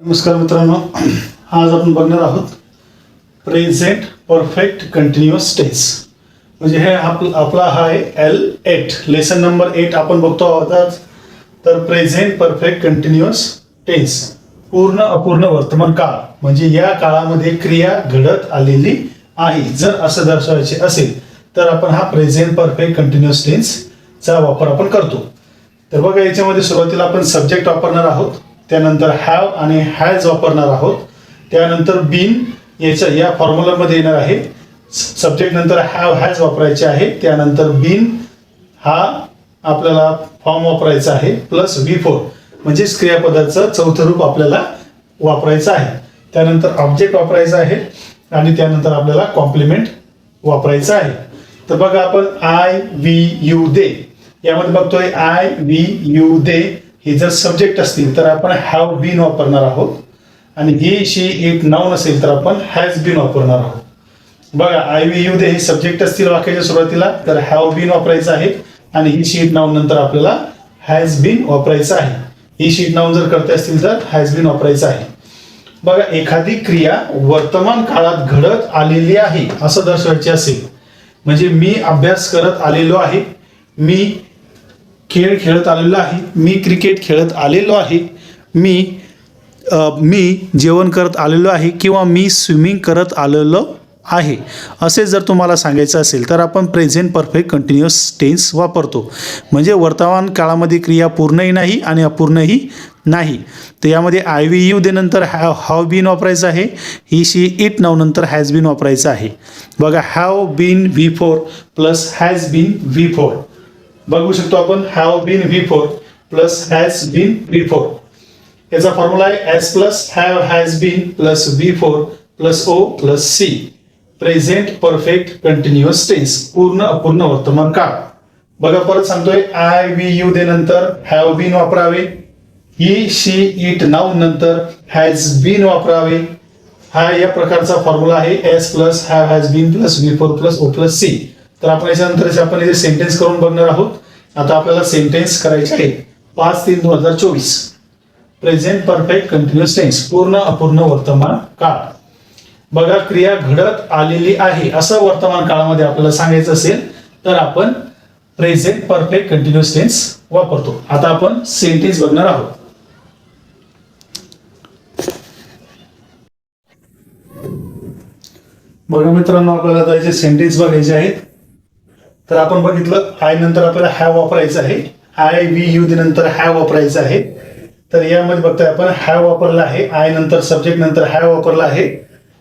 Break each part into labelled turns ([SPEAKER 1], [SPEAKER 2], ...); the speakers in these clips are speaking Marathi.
[SPEAKER 1] नमस्कार मित्रांनो, आज आपण बघणार आहोत प्रेझेंट परफेक्ट कंटिन्युअस टेन्स. म्हणजे हे आपला हा आहे L8 लेसन नंबर 8 आपण बघतो आहोत आज. तर प्रेझेंट परफेक्ट कंटिन्युअस टेन्स, पूर्ण अपूर्ण वर्तमान काळ, म्हणजे या काळामध्ये क्रिया घडत आलेली आहे जर असं दर्शवायचे असेल तर आपण हा प्रेझेंट परफेक्ट कंटिन्युअस टेन्सचा वापर आपण करतो. तर बघा, याच्यामध्ये सुरुवातीला आपण सब्जेक्ट वापरणार आहोत, त्यानंतर हॅव आणि हॅज वापरणार आहोत, त्यानंतर बीन या फॉर्म्युलामध्ये येणार आहे. सब्जेक्ट नंतर हॅव हॅज वापरायचे आहे, त्यानंतर बीन हा आपल्याला फॉर्म वापरायचा आहे, प्लस V4 म्हणजेच क्रियापदाचं चौथं रूप आपल्याला वापरायचं आहे. त्यानंतर ऑब्जेक्ट वापरायचा आहे आणि त्यानंतर आपल्याला कॉम्प्लिमेंट वापरायचं आहे. तर बघा, आपण आय वी यू दे यामध्ये बघतोय आय वी यू दे हे जर सब्जेक्ट असतील तर आपण हॅव बीन वापरणार आहोत, आणि ही शी इट नाउन असेल तर आपण हॅज बीन वापरणार आहोत. बघा, आय वी यू दे हे सब्जेक्ट असतील वाक्याच्या सुरुवातीला तर हॅव बीन वापरायचं आहे, आणि ही शी इट नाउन नंतर आपल्याला हॅज बीन वापरायचं आहे. ही शी इट नाउन जर करते असतील तर हॅज बीन वापरायचं आहे. बघा, एखादी क्रिया वर्तमान काळात घडत आलेली आहे असं दर्शवायचे असेल, म्हणजे मी अभ्यास करत आलेलो आहे, मी खेळ खेळत आलेलो आहे, मी क्रिकेट खेळत आलेलो आहे, मी जेवण करत आलेलो आहे, किंवा मी स्विमिंग करत आलेलो आहे, असे जर तुम्हाला सांगायचं असेल तर आपण प्रेझेंट परफेक्ट कंटिन्युअस टेन्स वापरतो. म्हणजे वर्तमान काळामध्ये क्रिया पूर्णही नाही आणि अपूर्णही नाही. तर यामध्ये आय वी यू दे नंतर हॅव बीन वापरायचं आहे, ही शी इट नाउ नंतर हॅज बीन वापरायचं आहे. बघा, have been V4 plus has been V4 बघू शकतो आपण. Have been V4 plus has been V4 याचा फॉर्म्युला आहे S plus have has been plus V4 plus O plus C. Present perfect continuous tense, पूर्ण अपूर्ण वर्तमान काळ. बघा, परत सांगतोय, आय वी यू दे नंतर हॅव बीन वापरावे, ही शी इट नाउन नंतर हॅज बीन वापरावे. हा या प्रकारचा फॉर्म्युला आहे S plus have has been plus V4 plus O plus C. तर आपण याच्यानंतर आपण इथे सेंटेन्स करून बघणार आहोत. आता आपल्याला सेंटेन्स करायचे आहे 5/3/2024 प्रेझेंट परफेक्ट कंटिन्युअस टेन्स, पूर्ण अपूर्ण वर्तमान काळ. बघा, क्रिया घडत आलेली आहे असं वर्तमान काळामध्ये आपल्याला सांगायचं असेल तर आपण प्रेझेंट परफेक्ट कंटिन्युअस टेन्स वापरतो. आता आपण सेंटेन्स बघणार आहोत. बघा मित्रांनो, आपल्याला त्याचे सेंटेन्स बघायचे आहेत. तर आपण बघितलं, आय नंतर आपल्याला हॅव वापरायचं आहे, आय वी यू दे नंतर हॅव वापरायचं आहे. तर यामध्ये बघतोय आपण हॅव वापरला आहे, आय नंतर सब्जेक्ट नंतर हॅव वापरला आहे,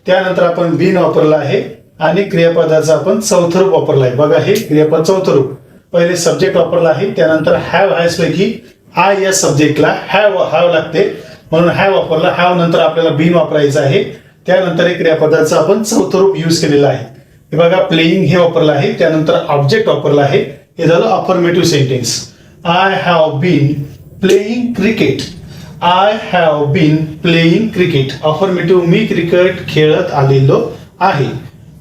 [SPEAKER 1] त्यानंतर आपण बीन वापरला आहे, आणि क्रियापदाचं आपण चौथं रूप वापरलं आहे. बघा, हे क्रियापद चौथं रूप. पहिले सब्जेक्ट वापरला आहे, त्यानंतर हॅव हॅज पैकी आय या सब्जेक्टला हॅव लागते म्हणून हॅव वापरला. हॅव नंतर आपल्याला बीन वापरायचं आहे, त्यानंतर हे क्रियापदाचं आपण चौथं रूप यूज केलेलं आहे. हे बघा, प्लेइंग हे वापरलं आहे, त्यानंतर ऑब्जेक्ट वापरला आहे. हे झालं affirmative sentence. I have been playing cricket, I have been playing cricket. Affirmative, मी क्रिकेट खेळत आलेलो आहे.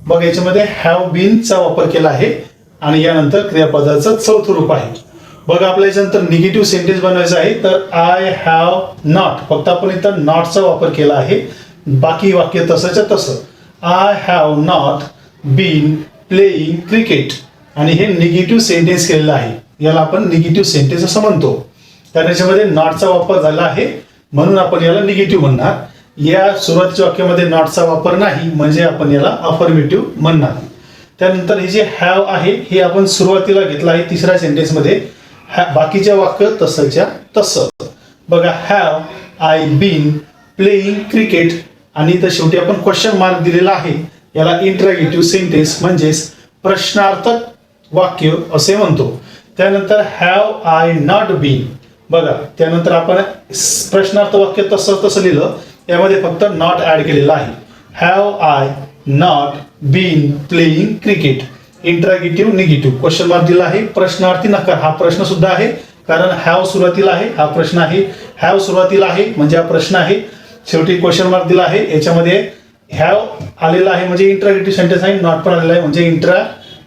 [SPEAKER 1] बघा, याच्यामध्ये हॅव बीनचा वापर केला आहे, आणि यानंतर क्रियापदाचं चौथं रूप आहे. बघा, आपल्या याच्यानंतर निगेटिव्ह सेंटेन्स बनवायचं आहे. तर आय हॅव नॉट, फक्त आपण इथं नॉटचा वापर केला आहे, बाकी वाक्य तसंच्या तसं. I have not been playing cricket, आणि हे निगेटिव्ह सेंटेन्स केलेलं आहे, याला आपण निगेटिव्ह सेंटेन्स असं म्हणतो. कारण याच्यामध्ये नॉटचा वापर झाला आहे म्हणून आपण याला निगेटिव्ह म्हणणार. या सुरुवातीच्या वाक्यामध्ये नॉटचा वापर नाही म्हणजे आपण याला अफर्मेटिव्ह म्हणणार. त्यानंतर हे जे हॅव आहे हे आपण सुरुवातीला घेतलं आहे तिसऱ्या सेंटेन्समध्ये, बाकीच्या वाक्य तसंच्या तसं. बघा, have I been playing cricket, आणि इथं शेवटी आपण क्वेश्चन मार्क दिलेला आहे, याला इंटरॅगेटिव्ह सेंटेन्स म्हणजेच प्रश्नार्थक वाक्य असे म्हणतो. त्यानंतर हॅव आय नॉट बीन, बघा, त्यानंतर आपण प्रश्नार्थ वाक्य तसं लिहिलं, यामध्ये फक्त नॉट ऍड केलेलं आहे. Have I not been playing cricket, interrogative negative, question mark दिला आहे. प्रश्नार्थी नकार, हा प्रश्न सुद्धा आहे कारण हॅव सुरुवातीला आहे, हा प्रश्न आहे. हॅव सुरुवातीला आहे म्हणजे हा प्रश्न आहे, शेवटी क्वेश्चन मार्क दिला आहे. याच्यामध्ये हॅव आलेला आहे म्हणजे इंटरॅगेटिव्ह सेंटेन्स आहे, नॉट पण आलेला आहे म्हणजे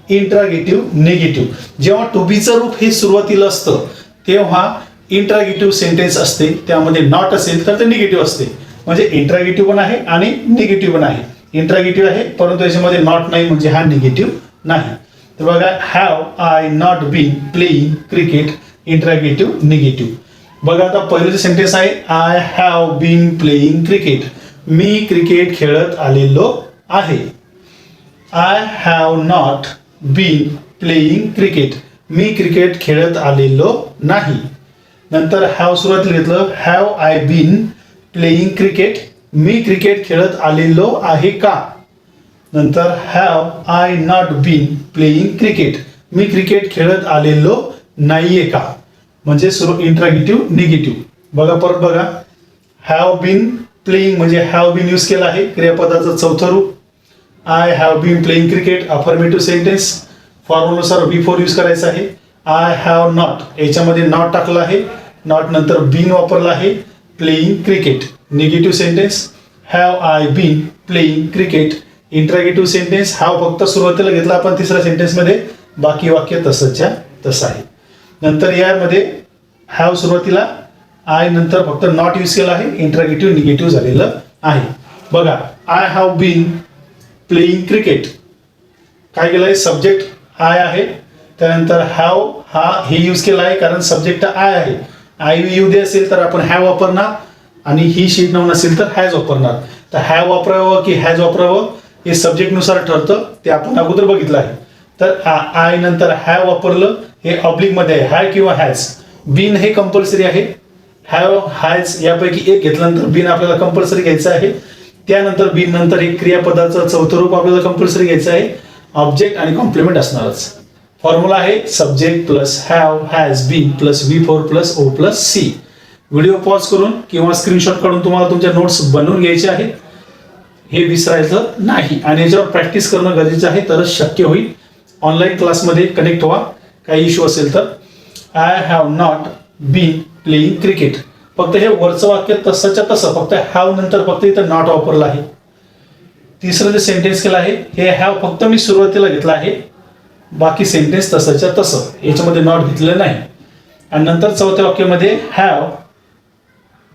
[SPEAKER 1] इंटरॅगेटिव्ह निगेटिव्ह. जेव्हा टू बीचं रूप हे सुरुवातीला असतं तेव्हा इंटरॅगेटिव्ह सेंटेन्स असते, त्यामध्ये नॉट असेल तर ते निगेटिव्ह असते. म्हणजे इंट्रागेटिव्ह पण आहे आणि निगेटिव्ह पण आहे. इंट्रागेटिव्ह आहे परंतु याच्यामध्ये नॉट नाही म्हणजे हा निगेटिव्ह नाही. तर बघा have I not been playing cricket, interrogative negative. बघा आता पहिलं जे सेंटेन्स आहे I have been playing cricket, मी क्रिकेट खेळत आलेलो आहे. I have not been playing cricket, मी क्रिकेट खेळत आलेलो नाही. नंतर हॅव सुरुवातीला घेतलं have I been playing cricket, मी क्रिकेट खेळत आलेलो आहे का. नंतर have I not been playing cricket, मी क्रिकेट खेळत आलेलो नाहीये का. म्हणजे सुरू इंट्रागेटिव्ह निगेटिव्ह. बघा परत बघा हॅव बीन प्लेइंग म्हणजे हॅव बीन यूज केला आहे क्रियापदाचं चौथं रूप. I have been playing cricket affirmative sentence, फॉर्म्युलानुसार V4 यूज करायचा आहे. आय हॅव नॉट याच्यामध्ये नॉट टाकलं आहे, नॉट नंतर बीन वापरला आहे. Playing cricket negative sentence. Have I been playing cricket interrogative sentence. Have फक्त सुरुवातीला घेतला आपण तिसऱ्या सेंटेन्समध्ये, बाकी वाक्य तसंच्या तसं आहे. नंतर यामध्ये हॅव सुरुवातीला आय नंतर फक्त नॉट यूज केला आहे, इंट्रागेटिव्ह निगेटिव्ह झालेलं आहे. बघा I have been playing cricket, काय केलं आहे सब्जेक्ट आय आहे, त्यानंतर हॅव हा हे यूज केला आहे कारण सब्जेक्ट आय आहे. आय यू दे असेल तर आपण हॅव वापरणार आणि ही शीट नाऊन असेल तर हॅज वापरणार. तर हॅव वापरावं की हॅज वापरावं हे सब्जेक्टनुसार ठरतं, ते आपण अगोदर बघितलं आहे. तर आय नंतर हॅव वापरलं हे ऑब्लिक मध्ये आहे, हॅव किंवा हॅज. बीन हे कंपल्सरी आहे, हॅव हॅज यापैकी एक घेतल्यानंतर बीन आपल्याला कंपल्सरी घ्यायचं आहे. त्यानंतर बीन नंतर एक क्रियापदाचं चौथं रूप आपल्याला कंपल्सरी घ्यायचं आहे, ऑब्जेक्ट आणि कॉम्प्लिमेंट असणारच. फॉर्म्युला आहे subject plus have has been plus V4 plus O plus C. Video pause करून किंवा स्क्रीनशॉट काढून तुम्हाला तुमच्या नोट्स बनवून घ्यायचे आहेत, हे विसरायचं नाही आणि याच्यावर प्रॅक्टिस करणं गरजेचं आहे तरच शक्य होईल. ऑनलाईन क्लासमध्ये कनेक्ट व्हा, काही इश्यू असेल तर. I have not been playing cricket, फक्त हे वरचं वाक्य तसंच्या तसं फक्त हॅव नंतर फक्त इथं नॉट वापरलं आहे. तिसरं जे सेंटेन्स केलं आहे हे हॅव फक्त मी सुरुवातीला घेतलं आहे, बाकी सेंटेन्स तसंच्या तसं, याच्यामध्ये नॉट घेतलेलं नाही. आणि नंतर चौथ्या वाक्यामध्ये हॅव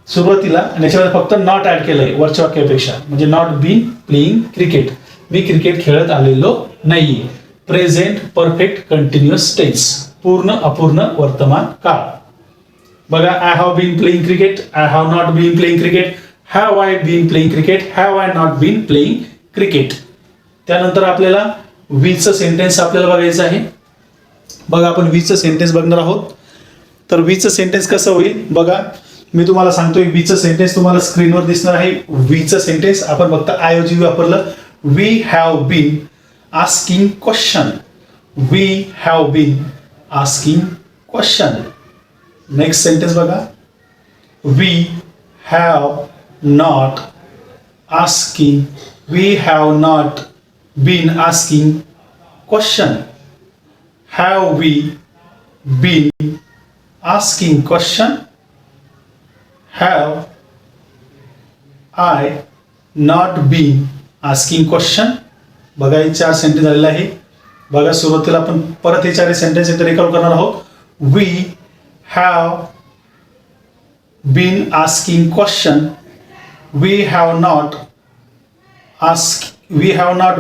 [SPEAKER 1] सुरुवातीला आणि याच्यामध्ये फक्त नॉट ऍड केलं आहे वरच्या वाक्यापेक्षा, म्हणजे नॉट बीन प्लेइंग क्रिकेट, मी क्रिकेट खेळत आलेलो नाहीये. प्रेझेंट परफेक्ट कंटिन्युअस टेन्स, पूर्ण अपूर्ण वर्तमान काळ. बघा I have been playing cricket, I have not been playing cricket, have I been playing cricket, have I not been playing cricket. त्यानंतर आपल्याला वीचं सेंटेन्स आपल्याला बघायचं आहे. बघा आपण वीचं सेंटेन्स बघणार आहोत. तर वीचं सेंटेन्स कसं होईल बघा, मी तुम्हाला सांगतोय वीचं सेंटेन्स तुम्हाला स्क्रीनवर दिसणार आहे. वीचं सेंटेन्स आपण फक्त ऐवजी वापरलं. We have been asking question, we have been asking question. Next sentence बघा, we have not asking, we have not been asking question, have we been asking question, have I not been asking question. बघा हे 4 सेंटेन्स झालेले आहे. बघा सुरुवातीला आपण परत हे 4 सेंटेन्स इथे रिकॉल करणार आहोत. We have been asking question, we have not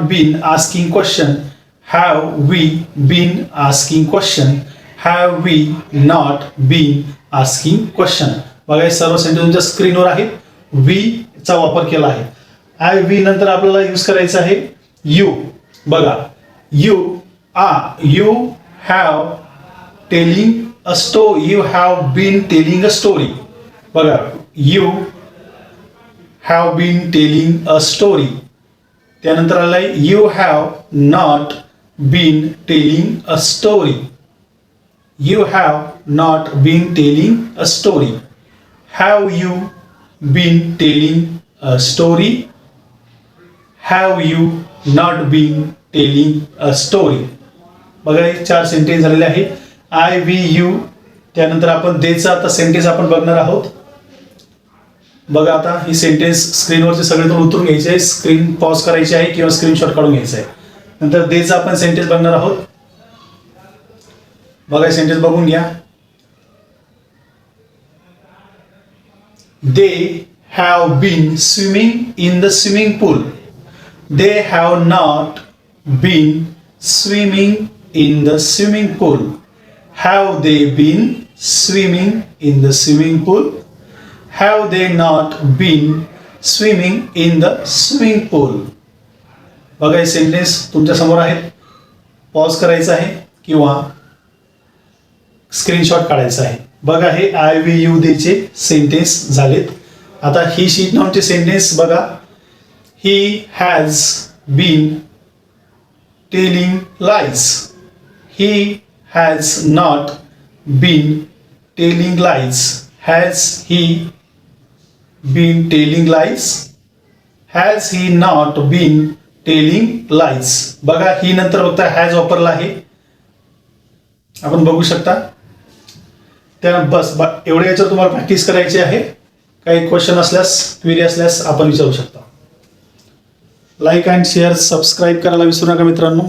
[SPEAKER 1] been asking question, have we been asking question, have we not been asking question. बघा हे सर्व सेंटेन्स तुमच्या स्क्रीनवर आहेत. वी चा वापर केला आहे. आय वी नंतर आपल्याला यूज करायचं आहे यू. बघा you have telling a story, you have been telling a story. बघा you have been telling a story. त्यानंतर आलाय you have not been telling a story, you have not been telling a story. Have you been telling a story? Have you not been telling a story? बघा हे 4 सेंटेन्स झालेले आहे. I we you. त्यानंतर आपण देचा आता सेंटेन्स आपण बघणार आहोत. बघा आता ही सेंटेन्स स्क्रीनवरचे सगळे तुम्ही उतरून घ्यायचे आहे, स्क्रीन पॉज करायची आहे किंवा स्क्रीनशॉट काढून घ्यायचा आहे. नंतर देचा आपण सेंटेन्स बघणार आहोत. बघा सेंटेन्स बघून घ्या. They have been swimming in the swimming pool. They have not been swimming in the swimming pool. Have they been swimming in the swimming pool? Have they not been swimming in the swimming pool? बघा हे सेंटेन्स तुमच्या समोर आहेत. पॉज करायचा आहे किंवा स्क्रीनशॉट काढायचा आहे. बघा हे आय वी यू देचे सेंटेन्स झालेत. आता ही शीट नावाचे सेंटेन्स बघा. He has been telling lies. He has not been telling lies. Has he been telling lies? Has he not been telling lies? बघा ही नंतर बघता हॅज वापरला आहे, आपण बघू शकता. त्या बस एवढे याच्यावर तुम्हाला प्रॅक्टिस करायची आहे. काही क्वेश्चन असल्यास, क्वेरी असल्यास आपण विचारू शकता. लाईक अँड शेअर, सबस्क्राईब करायला विसरू नका मित्रांनो.